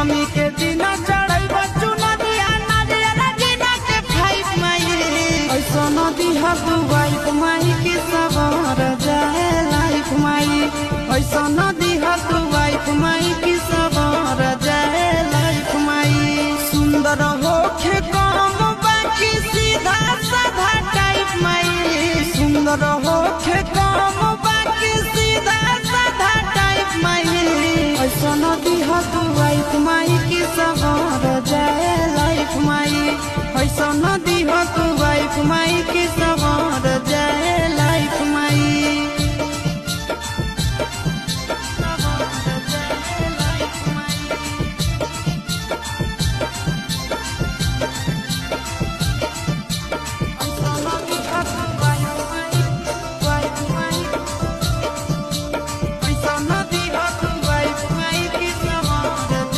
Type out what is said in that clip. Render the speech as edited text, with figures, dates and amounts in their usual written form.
नमी के दिन चढ़ब चुनरिया नारियल गिना के फाइट माई ऐसा नदी हद वाइफ माई की सवार जाए लाइफ माई ऐसा नदी हद वाइफ माई की सवार जाए लाइफ माई सुंदर होखे काम बाकी सीधा साधा टाइप माई सुंदर होखे काम बाकी सीधा साधा टाइप माई ऐसा नदी हद वाइफ माई की सवार